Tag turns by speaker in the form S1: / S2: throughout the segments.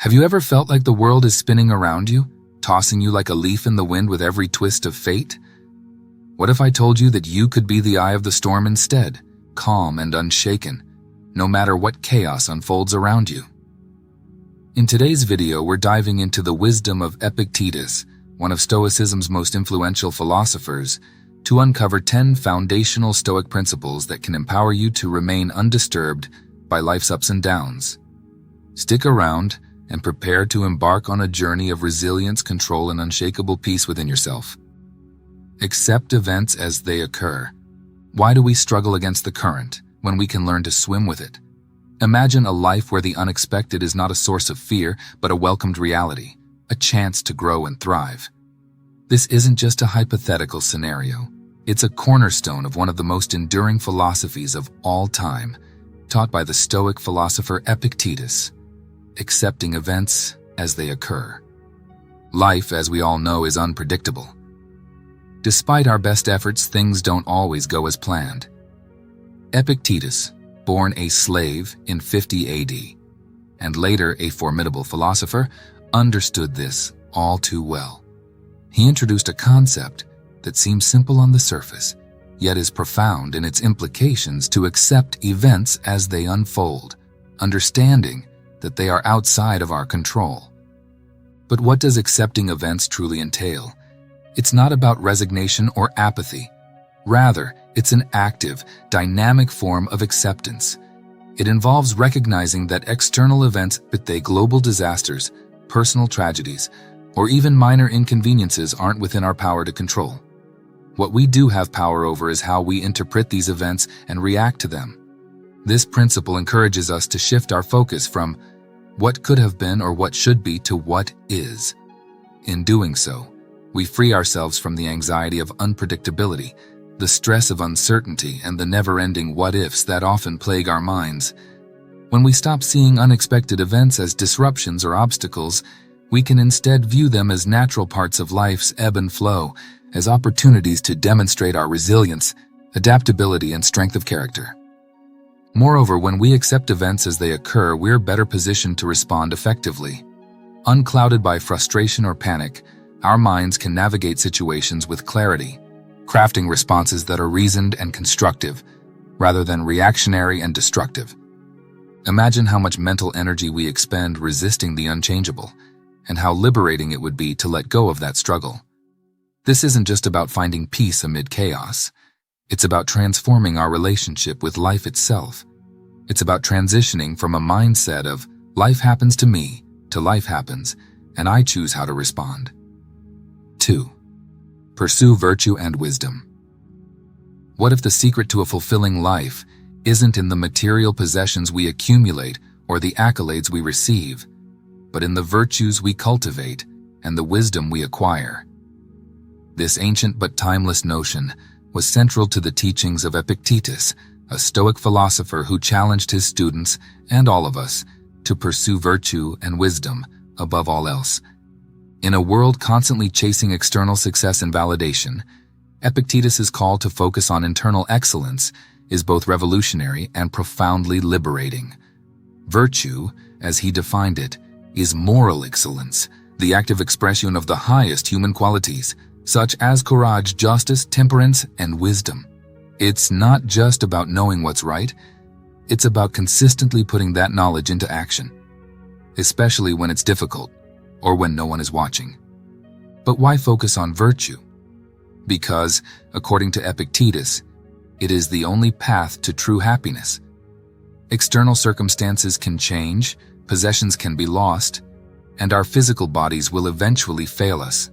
S1: Have you ever felt like the world is spinning around you, tossing you like a leaf in the wind with every twist of fate? What if I told you that you could be the eye of the storm instead, calm and unshaken, no matter what chaos unfolds around you? In today's video, we're diving into the wisdom of Epictetus, one of Stoicism's most influential philosophers, to uncover 10 foundational Stoic principles that can empower you to remain undisturbed by life's ups and downs. Stick around and prepare to embark on a journey of resilience, control, and unshakable peace within yourself. Accept events as they occur. Why do we struggle against the current when we can learn to swim with it? Imagine a life where the unexpected is not a source of fear, but a welcomed reality, a chance to grow and thrive. This isn't just a hypothetical scenario. It's a cornerstone of one of the most enduring philosophies of all time, taught by the Stoic philosopher Epictetus. Accepting events as they occur. Life, as we all know, is unpredictable. Despite our best efforts, things don't always go as planned. Epictetus, born a slave in 50 AD, and later a formidable philosopher, understood this all too well. He introduced a concept that seems simple on the surface, yet is profound in its implications: to accept events as they unfold, understanding that they are outside of our control. But what does accepting events truly entail? It's not about resignation or apathy. Rather, it's an active, dynamic form of acceptance. It involves recognizing that external events, be they global disasters, personal tragedies, or even minor inconveniences, aren't within our power to control. What we do have power over is how we interpret these events and react to them. This principle encourages us to shift our focus from what could have been or what should be to what is. In doing so, we free ourselves from the anxiety of unpredictability, the stress of uncertainty, and the never-ending what-ifs that often plague our minds. When we stop seeing unexpected events as disruptions or obstacles, we can instead view them as natural parts of life's ebb and flow, as opportunities to demonstrate our resilience, adaptability, and strength of character. Moreover, when we accept events as they occur, we're better positioned to respond effectively. Unclouded by frustration or panic, our minds can navigate situations with clarity, crafting responses that are reasoned and constructive, rather than reactionary and destructive. Imagine how much mental energy we expend resisting the unchangeable, and how liberating it would be to let go of that struggle. This isn't just about finding peace amid chaos. It's about transforming our relationship with life itself. It's about transitioning from a mindset of life happens to me to life happens, and I choose how to respond. 2. Pursue virtue and wisdom. What if the secret to a fulfilling life isn't in the material possessions we accumulate or the accolades we receive, but in the virtues we cultivate and the wisdom we acquire? This ancient but timeless notion was central to the teachings of Epictetus, a Stoic philosopher who challenged his students and all of us to pursue virtue and wisdom above all else. In a world constantly chasing external success and validation, Epictetus's call to focus on internal excellence is both revolutionary and profoundly liberating. Virtue, as he defined it, is moral excellence, the active expression of the highest human qualities, such as courage, justice, temperance, and wisdom. It's not just about knowing what's right, it's about consistently putting that knowledge into action, especially when it's difficult or when no one is watching. But why focus on virtue? Because, according to Epictetus, it is the only path to true happiness. External circumstances can change, possessions can be lost, and our physical bodies will eventually fail us.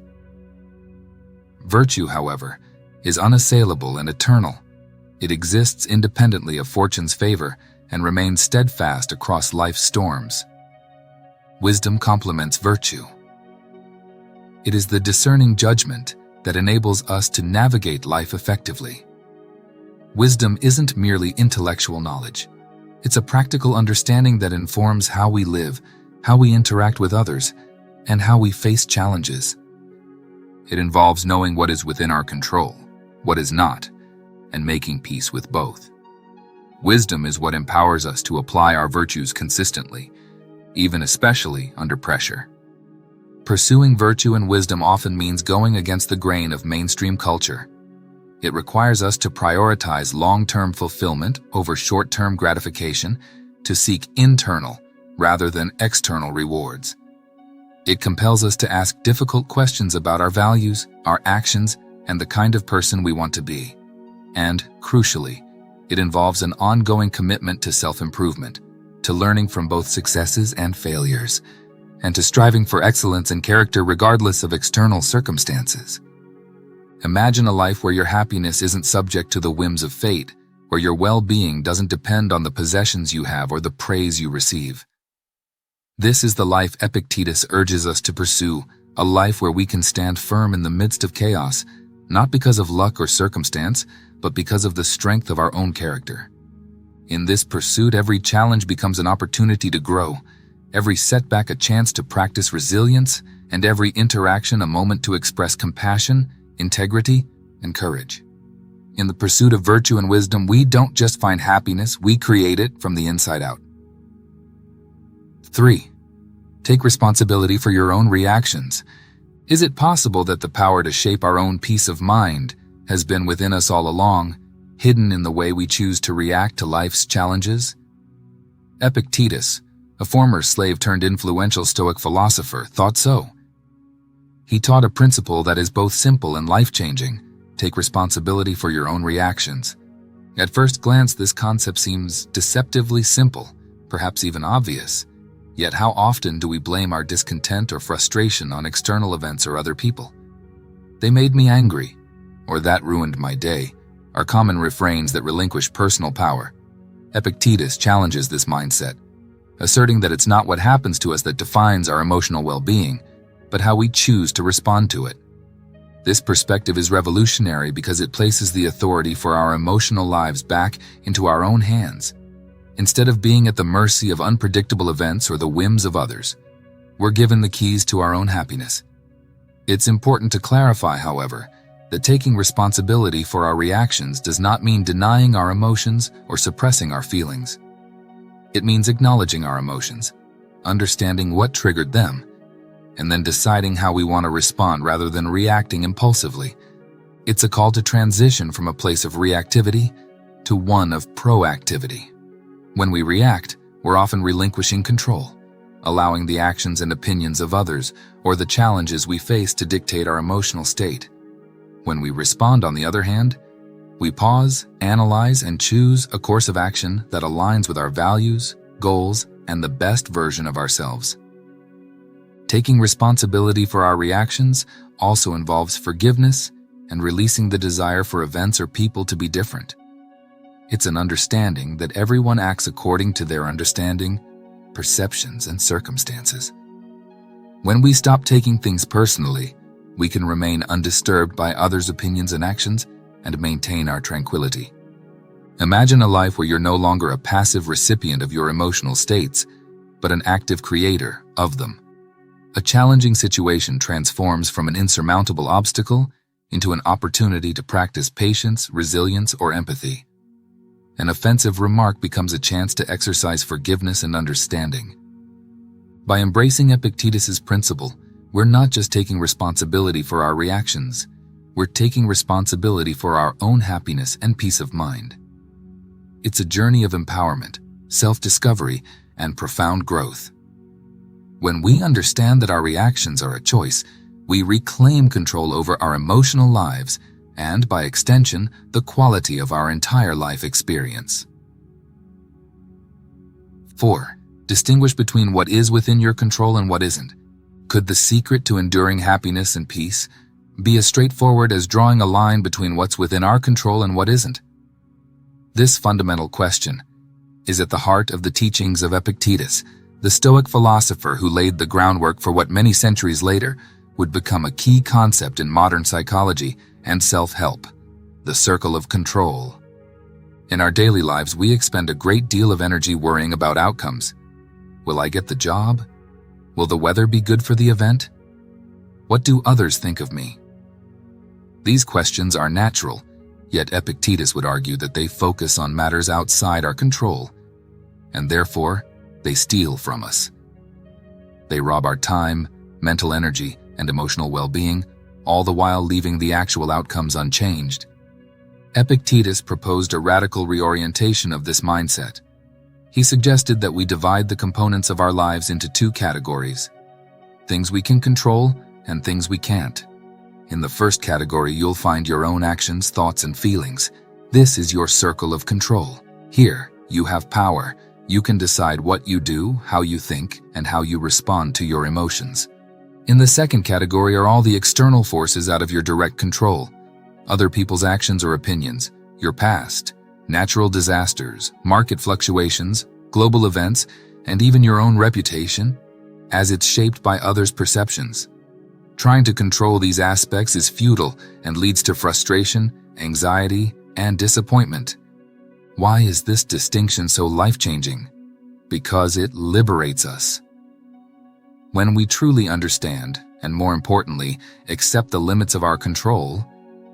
S1: Virtue, however, is unassailable and eternal. It exists independently of fortune's favor and remains steadfast across life's storms. Wisdom complements virtue. It is the discerning judgment that enables us to navigate life effectively. Wisdom isn't merely intellectual knowledge. It's a practical understanding that informs how we live, how we interact with others, and how we face challenges. It involves knowing what is within our control, what is not, and making peace with both. Wisdom is what empowers us to apply our virtues consistently. even especially under pressure. Pursuing virtue and wisdom often means going against the grain of mainstream culture. It requires us to prioritize long-term fulfillment over short-term gratification, to seek internal rather than external rewards. It compels us to ask difficult questions about our values, our actions, and the kind of person we want to be. And, crucially, it involves an ongoing commitment to self-improvement, to learning from both successes and failures, and to striving for excellence in character regardless of external circumstances. Imagine a life where your happiness isn't subject to the whims of fate, where your well-being doesn't depend on the possessions you have or the praise you receive. This is the life Epictetus urges us to pursue, a life where we can stand firm in the midst of chaos, not because of luck or circumstance, but because of the strength of our own character. In this pursuit, every challenge becomes an opportunity to grow, every setback a chance to practice resilience, and every interaction a moment to express compassion, integrity, and courage. In the pursuit of virtue and wisdom, we don't just find happiness, we create it from the inside out. 3. Take responsibility for your own reactions. Is it possible that the power to shape our own peace of mind has been within us all along, hidden in the way we choose to react to life's challenges? Epictetus, a former slave-turned-influential Stoic philosopher, thought so. He taught a principle that is both simple and life-changing: take responsibility for your own reactions. At first glance, this concept seems deceptively simple, perhaps even obvious. Yet how often do we blame our discontent or frustration on external events or other people? "They made me angry," or "that ruined my day," are common refrains that relinquish personal power. Epictetus challenges this mindset, asserting that it's not what happens to us that defines our emotional well-being, but how we choose to respond to it. This perspective is revolutionary because it places the authority for our emotional lives back into our own hands. Instead of being at the mercy of unpredictable events or the whims of others, we're given the keys to our own happiness. It's important to clarify, however, that taking responsibility for our reactions does not mean denying our emotions or suppressing our feelings. It means acknowledging our emotions, understanding what triggered them, and then deciding how we want to respond rather than reacting impulsively. It's a call to transition from a place of reactivity to one of proactivity. When we react, we're often relinquishing control, allowing the actions and opinions of others or the challenges we face to dictate our emotional state. When we respond, on the other hand, we pause, analyze, and choose a course of action that aligns with our values, goals, and the best version of ourselves. Taking responsibility for our reactions also involves forgiveness and releasing the desire for events or people to be different. It's an understanding that everyone acts according to their understanding, perceptions, and circumstances. When we stop taking things personally, we can remain undisturbed by others' opinions and actions and maintain our tranquility. Imagine a life where you're no longer a passive recipient of your emotional states, but an active creator of them. A challenging situation transforms from an insurmountable obstacle into an opportunity to practice patience, resilience, or empathy. An offensive remark becomes a chance to exercise forgiveness and understanding. By embracing Epictetus's principle, we're not just taking responsibility for our reactions, we're taking responsibility for our own happiness and peace of mind. It's a journey of empowerment, self-discovery, and profound growth. When we understand that our reactions are a choice, we reclaim control over our emotional lives and, by extension, the quality of our entire life experience. 4. Distinguish between what is within your control and what isn't. Could the secret to enduring happiness and peace be as straightforward as drawing a line between what's within our control and what isn't? This fundamental question is at the heart of the teachings of Epictetus, the Stoic philosopher who laid the groundwork for what many centuries later would become a key concept in modern psychology and self-help: the circle of control. In our daily lives, we expend a great deal of energy worrying about outcomes. Will I get the job? Will the weather be good for the event? What do others think of me? These questions are natural, yet Epictetus would argue that they focus on matters outside our control, and therefore, they steal from us. They rob our time, mental energy, and emotional well-being, all the while leaving the actual outcomes unchanged. Epictetus proposed a radical reorientation of this mindset. He suggested that we divide the components of our lives into two categories: things we can control and things we can't. In the first category, you'll find your own actions, thoughts, and feelings. This is your circle of control. Here, you have power. You can decide what you do, how you think, and how you respond to your emotions. In the second category are all the external forces out of your direct control: other people's actions or opinions, your past, natural disasters, market fluctuations, global events, and even your own reputation, as it's shaped by others' perceptions. Trying to control these aspects is futile and leads to frustration, anxiety, and disappointment. Why is this distinction so life-changing? Because it liberates us. When we truly understand, and more importantly, accept the limits of our control,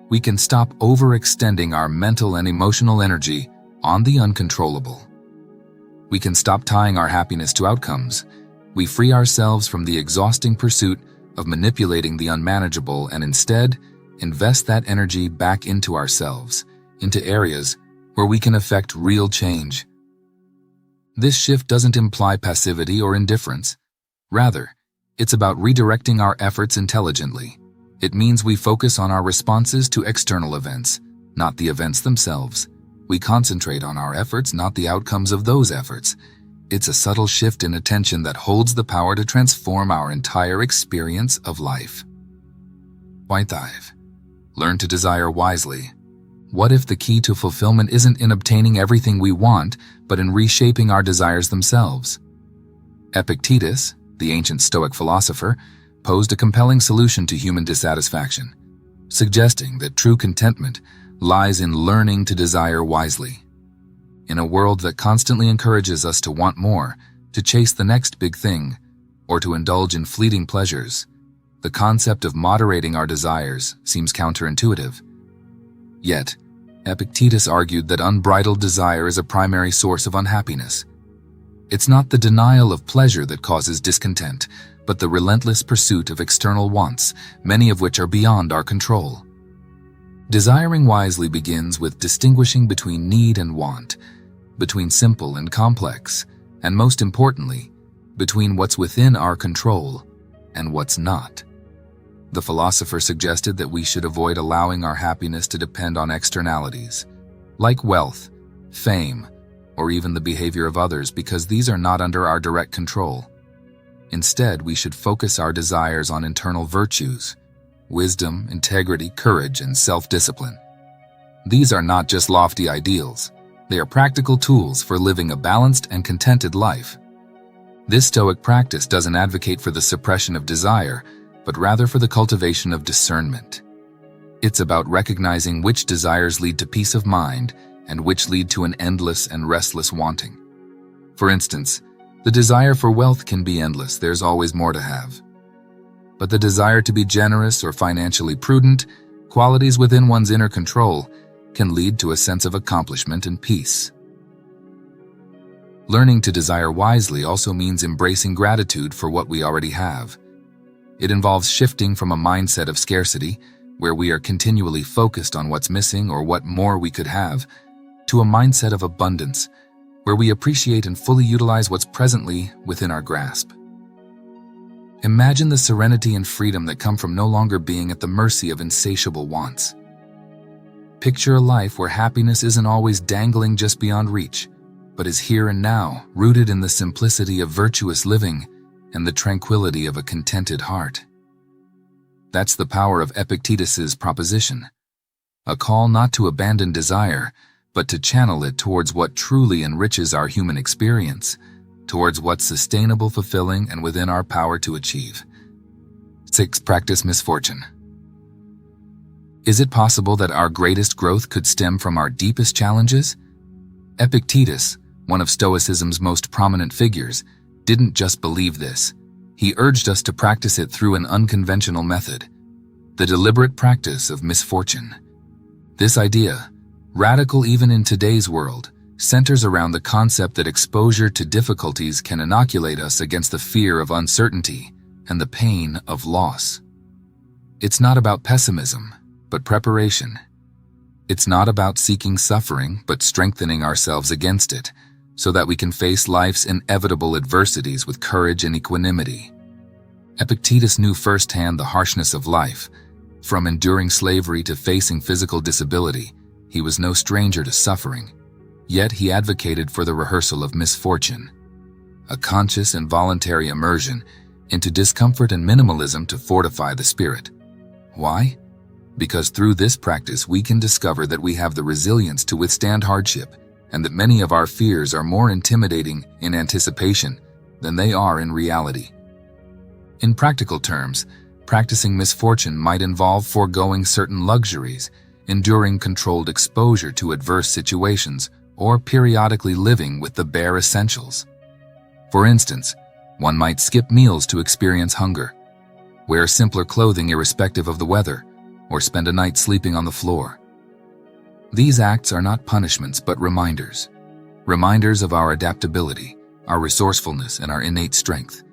S1: we can stop overextending our mental and emotional energy on the uncontrollable. We can stop tying our happiness to outcomes. We free ourselves from the exhausting pursuit of manipulating the unmanageable and instead invest that energy back into ourselves, into areas where we can affect real change. This shift doesn't imply passivity or indifference. Rather, it's about redirecting our efforts intelligently. It means we focus on our responses to external events, not the events themselves. We concentrate on our efforts, not the outcomes of those efforts. It's a subtle shift in attention that holds the power to transform our entire experience of life. Point 5. Learn to desire wisely. What if the key to fulfillment isn't in obtaining everything we want, but in reshaping our desires themselves? Epictetus, the ancient Stoic philosopher, posed a compelling solution to human dissatisfaction, suggesting that true contentment lies in learning to desire wisely. In a world that constantly encourages us to want more, to chase the next big thing, or to indulge in fleeting pleasures, the concept of moderating our desires seems counterintuitive. Yet, Epictetus argued that unbridled desire is a primary source of unhappiness. It's not the denial of pleasure that causes discontent, but the relentless pursuit of external wants, many of which are beyond our control. Desiring wisely begins with distinguishing between need and want, between simple and complex, and most importantly, between what's within our control and what's not. The philosopher suggested that we should avoid allowing our happiness to depend on externalities, like wealth, fame, or even the behavior of others, because these are not under our direct control. Instead, we should focus our desires on internal virtues: wisdom, integrity, courage, and self-discipline. These are not just lofty ideals. They are practical tools for living a balanced and contented life. This Stoic practice doesn't advocate for the suppression of desire, but rather for the cultivation of discernment. It's about recognizing which desires lead to peace of mind and which lead to an endless and restless wanting. For instance, the desire for wealth can be endless. There's always more to have. But the desire to be generous or financially prudent, qualities within one's inner control, can lead to a sense of accomplishment and peace. Learning to desire wisely also means embracing gratitude for what we already have. It involves shifting from a mindset of scarcity, where we are continually focused on what's missing or what more we could have, to a mindset of abundance, where we appreciate and fully utilize what's presently within our grasp. Imagine the serenity and freedom that come from no longer being at the mercy of insatiable wants. Picture a life where happiness isn't always dangling just beyond reach, but is here and now, rooted in the simplicity of virtuous living and the tranquility of a contented heart. That's the power of Epictetus's proposition, a call not to abandon desire, but to channel it towards what truly enriches our human experience, towards what's sustainable, fulfilling, and within our power to achieve. 6. Practice misfortune. Is it possible that our greatest growth could stem from our deepest challenges? Epictetus, one of Stoicism's most prominent figures, didn't just believe this. He urged us to practice it through an unconventional method: the deliberate practice of misfortune. This idea, radical even in today's world, centers around the concept that exposure to difficulties can inoculate us against the fear of uncertainty and the pain of loss. It's not about pessimism, but preparation. It's not about seeking suffering, but strengthening ourselves against it, so that we can face life's inevitable adversities with courage and equanimity. Epictetus knew firsthand the harshness of life. From enduring slavery to facing physical disability, he was no stranger to suffering. Yet he advocated for the rehearsal of misfortune, a conscious and voluntary immersion into discomfort and minimalism to fortify the spirit. Why? Because through this practice we can discover that we have the resilience to withstand hardship, and that many of our fears are more intimidating in anticipation than they are in reality. In practical terms, practicing misfortune might involve foregoing certain luxuries, enduring controlled exposure to adverse situations, or periodically living with the bare essentials. For instance, one might skip meals to experience hunger, wear simpler clothing irrespective of the weather, or spend a night sleeping on the floor. These acts are not punishments but reminders of our adaptability, our resourcefulness, and our innate strength.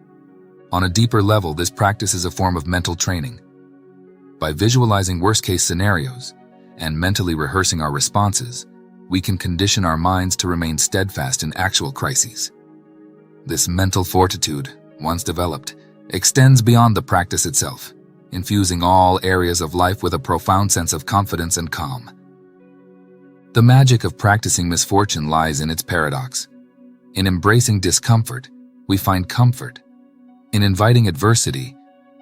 S1: On a deeper level, this practice is a form of mental training. By visualizing worst-case scenarios and mentally rehearsing our responses, we can condition our minds to remain steadfast in actual crises. This mental fortitude, once developed, extends beyond the practice itself, infusing all areas of life with a profound sense of confidence and calm. The magic of practicing misfortune lies in its paradox. In embracing discomfort, we find comfort. In inviting adversity,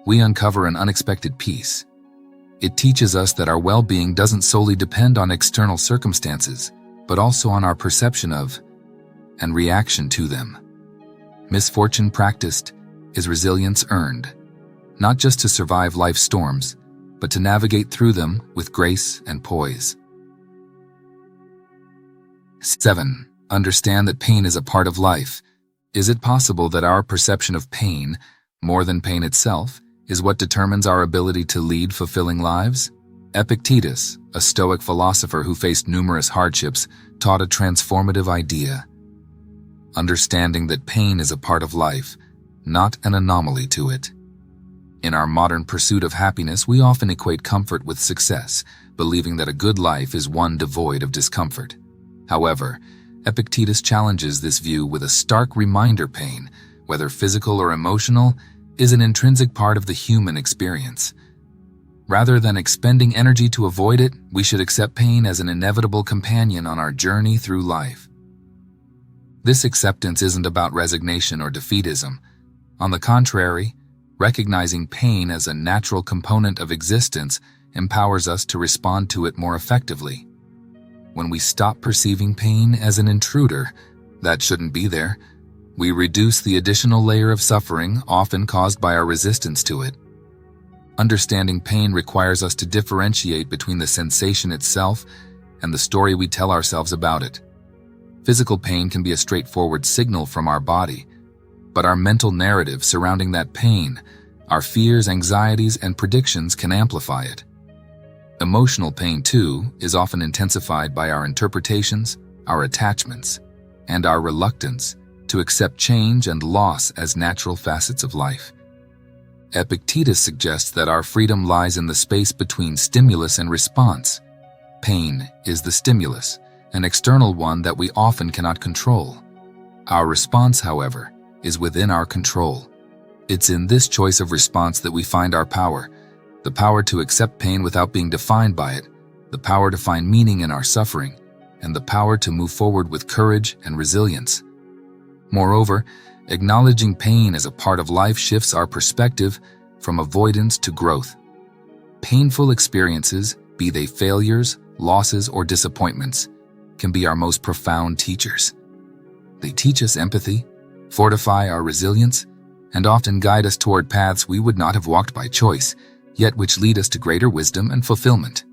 S1: we uncover an unexpected peace. It teaches us that our well-being doesn't solely depend on external circumstances, but also on our perception of and reaction to them. Misfortune practiced is resilience earned, not just to survive life's storms, but to navigate through them with grace and poise. 7. Understand that pain is a part of life. Is it possible that our perception of pain, more than pain itself, is what determines our ability to lead fulfilling lives? Epictetus, a Stoic philosopher who faced numerous hardships, taught a transformative idea. Understanding that pain is a part of life, not an anomaly to it. In our modern pursuit of happiness, we often equate comfort with success, believing that a good life is one devoid of discomfort. However, Epictetus challenges this view with a stark reminder: pain, whether physical or emotional, is an intrinsic part of the human experience. Rather than expending energy to avoid it, we should accept pain as an inevitable companion on our journey through life. This acceptance isn't about resignation or defeatism. On the contrary, recognizing pain as a natural component of existence empowers us to respond to it more effectively. When we stop perceiving pain as an intruder that shouldn't be there, we reduce the additional layer of suffering often caused by our resistance to it. Understanding pain requires us to differentiate between the sensation itself and the story we tell ourselves about it. Physical pain can be a straightforward signal from our body, but our mental narrative surrounding that pain, our fears, anxieties, and predictions can amplify it. Emotional pain, too, is often intensified by our interpretations, our attachments, and our reluctance to accept change and loss as natural facets of life. Epictetus suggests that our freedom lies in the space between stimulus and response. Pain is the stimulus, an external one that we often cannot control. Our response, however, is within our control. It's in this choice of response that we find our power, the power to accept pain without being defined by it, the power to find meaning in our suffering, and the power to move forward with courage and resilience. Moreover, acknowledging pain as a part of life shifts our perspective from avoidance to growth. Painful experiences, be they failures, losses, or disappointments, can be our most profound teachers. They teach us empathy, fortify our resilience, and often guide us toward paths we would not have walked by choice, yet which lead us to greater wisdom and fulfillment.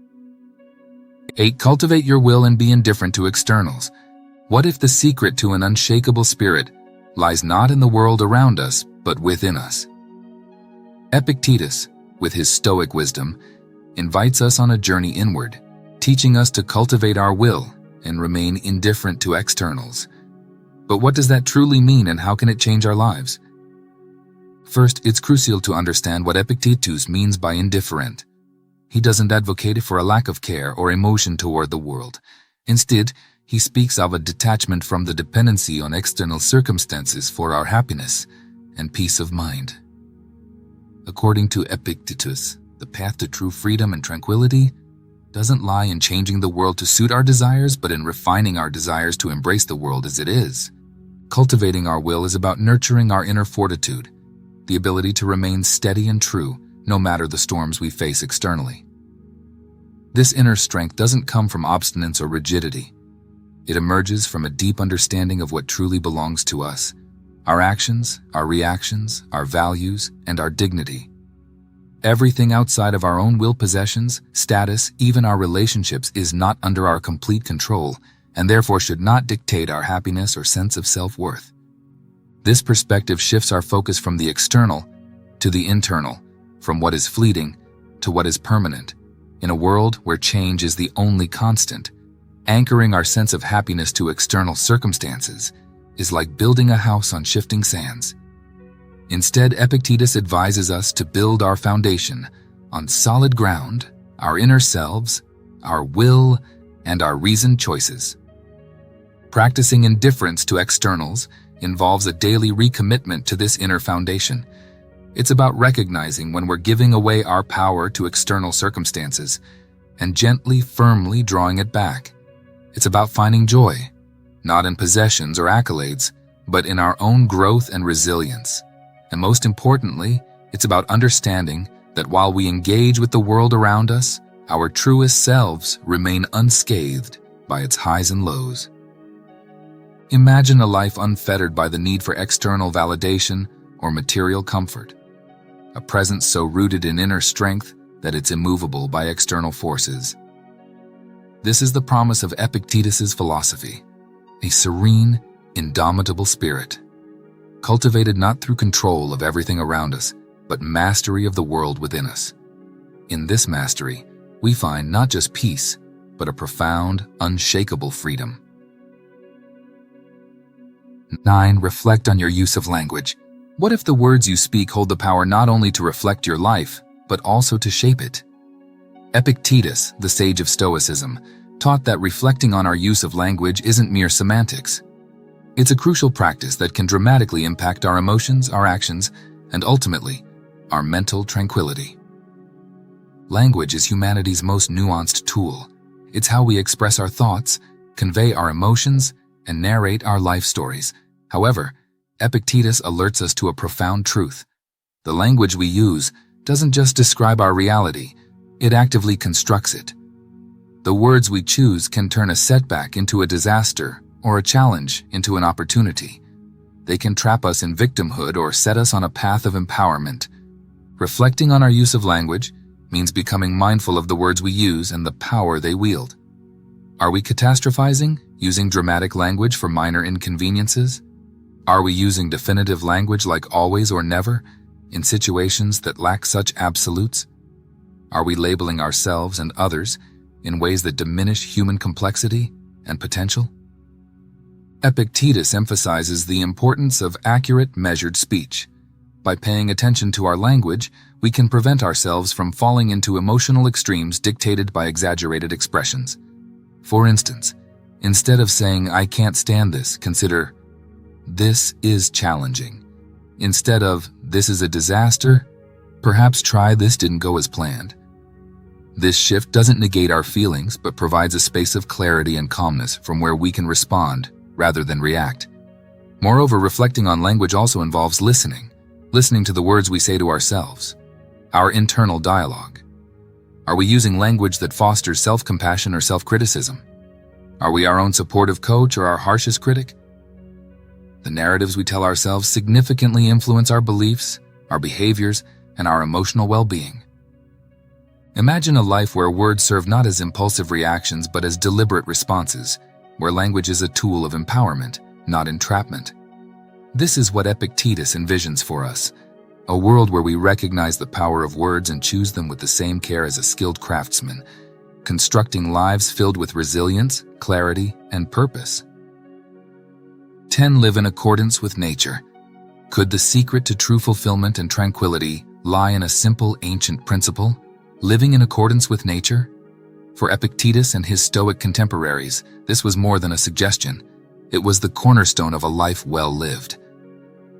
S1: 8. Cultivate your will and be indifferent to externals. What if the secret to an unshakable spirit lies not in the world around us, but within us? Epictetus, with his Stoic wisdom, invites us on a journey inward, teaching us to cultivate our will and remain indifferent to externals. But what does that truly mean, and how can it change our lives? First, it's crucial to understand what Epictetus means by indifferent. He doesn't advocate for a lack of care or emotion toward the world. Instead, he speaks of a detachment from the dependency on external circumstances for our happiness and peace of mind. According to Epictetus, the path to true freedom and tranquility doesn't lie in changing the world to suit our desires, but in refining our desires to embrace the world as it is. Cultivating our will is about nurturing our inner fortitude, the ability to remain steady and true no matter the storms we face externally. This inner strength doesn't come from obstinance or rigidity. It emerges from a deep understanding of what truly belongs to us: our actions, our reactions, our values, and our dignity. Everything outside of our own will, possessions, status, even our relationships, is not under our complete control, and therefore should not dictate our happiness or sense of self-worth. This perspective shifts our focus from the external to the internal, from what is fleeting to what is permanent. In a world where change is the only constant, anchoring our sense of happiness to external circumstances is like building a house on shifting sands. Instead, Epictetus advises us to build our foundation on solid ground, our inner selves, our will, and our reasoned choices. Practicing indifference to externals involves a daily recommitment to this inner foundation. It's about recognizing when we're giving away our power to external circumstances and gently, firmly drawing it back. It's about finding joy, not in possessions or accolades, but in our own growth and resilience. And most importantly, it's about understanding that while we engage with the world around us, our truest selves remain unscathed by its highs and lows. Imagine a life unfettered by the need for external validation or material comfort, a presence so rooted in inner strength that it's immovable by external forces. This is the promise of Epictetus's philosophy, a serene, indomitable spirit, cultivated not through control of everything around us, but mastery of the world within us. In this mastery, we find not just peace, but a profound, unshakable freedom. 9. Reflect on your use of language. What if the words you speak hold the power not only to reflect your life, but also to shape it? Epictetus, the sage of Stoicism, taught that reflecting on our use of language isn't mere semantics. It's a crucial practice that can dramatically impact our emotions, our actions, and ultimately, our mental tranquility. Language is humanity's most nuanced tool. It's how we express our thoughts, convey our emotions, and narrate our life stories. However, Epictetus alerts us to a profound truth. The language we use doesn't just describe our reality, it actively constructs it. The words we choose can turn a setback into a disaster or a challenge into an opportunity. They can trap us in victimhood or set us on a path of empowerment. Reflecting on our use of language means becoming mindful of the words we use and the power they wield. Are we catastrophizing, using dramatic language for minor inconveniences? Are we using definitive language like always or never in situations that lack such absolutes? Are we labeling ourselves and others in ways that diminish human complexity and potential? Epictetus emphasizes the importance of accurate, measured speech. By paying attention to our language, we can prevent ourselves from falling into emotional extremes dictated by exaggerated expressions. For instance, instead of saying, "I can't stand this," consider, "This is challenging." Instead of, "This is a disaster," perhaps try, "This didn't go as planned." This shift doesn't negate our feelings, but provides a space of clarity and calmness from where we can respond rather than react. Moreover, reflecting on language also involves listening to the words we say to ourselves, our internal dialogue. Are we using language that fosters self-compassion or self-criticism? Are we our own supportive coach or our harshest critic? The narratives we tell ourselves significantly influence our beliefs, our behaviors, and our emotional well-being. Imagine a life where words serve not as impulsive reactions but as deliberate responses, where language is a tool of empowerment, not entrapment. This is what Epictetus envisions for us, a world where we recognize the power of words and choose them with the same care as a skilled craftsman. constructing lives filled with resilience, clarity, and purpose. 10. Live in accordance with nature. Could the secret to true fulfillment and tranquility lie in a simple ancient principle, living in accordance with nature? For Epictetus and his Stoic contemporaries, this was more than a suggestion. It was the cornerstone of a life well lived.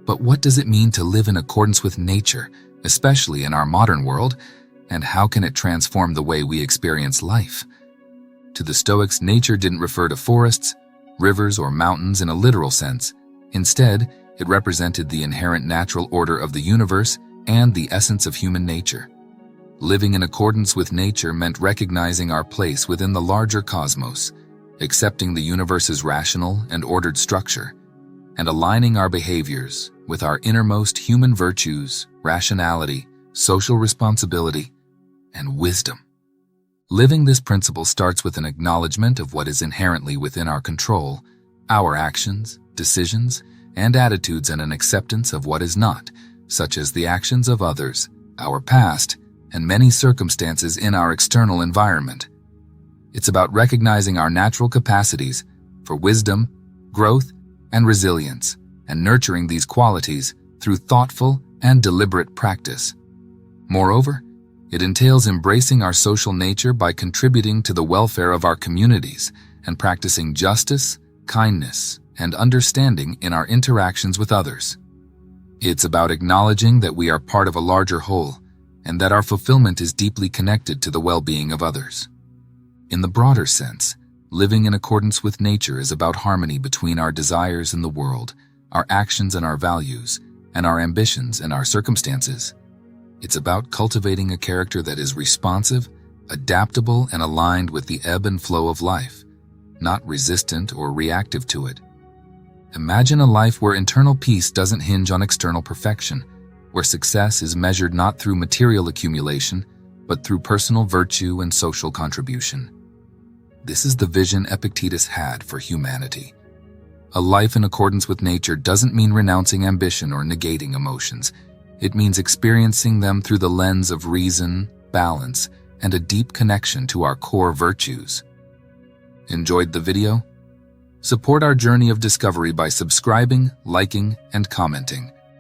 S1: But what does it mean to live in accordance with nature, especially in our modern world, and how can it transform the way we experience life? To the Stoics, nature didn't refer to forests, rivers, or mountains in a literal sense. Instead, it represented the inherent natural order of the universe and the essence of human nature. Living in accordance with nature meant recognizing our place within the larger cosmos, accepting the universe's rational and ordered structure, and aligning our behaviors with our innermost human virtues, rationality, social responsibility, and wisdom. Living this principle starts with an acknowledgement of what is inherently within our control, our actions, decisions, and attitudes, and an acceptance of what is not, such as the actions of others, our past, and many circumstances in our external environment. It's about recognizing our natural capacities for wisdom, growth, and resilience, and nurturing these qualities through thoughtful and deliberate practice. Moreover, it entails embracing our social nature by contributing to the welfare of our communities and practicing justice, kindness, and understanding in our interactions with others. It's about acknowledging that we are part of a larger whole and that our fulfillment is deeply connected to the well-being of others. In the broader sense, living in accordance with nature is about harmony between our desires in the world, our actions and our values, and our ambitions and our circumstances. It's about cultivating a character that is responsive, adaptable, and aligned with the ebb and flow of life, not resistant or reactive to it. Imagine a life where internal peace doesn't hinge on external perfection, where success is measured not through material accumulation, but through personal virtue and social contribution. This is the vision Epictetus had for humanity. A life in accordance with nature doesn't mean renouncing ambition or negating emotions. It means experiencing them through the lens of reason, balance, and a deep connection to our core virtues. Enjoyed the video? Support our journey of discovery by subscribing, liking, and commenting.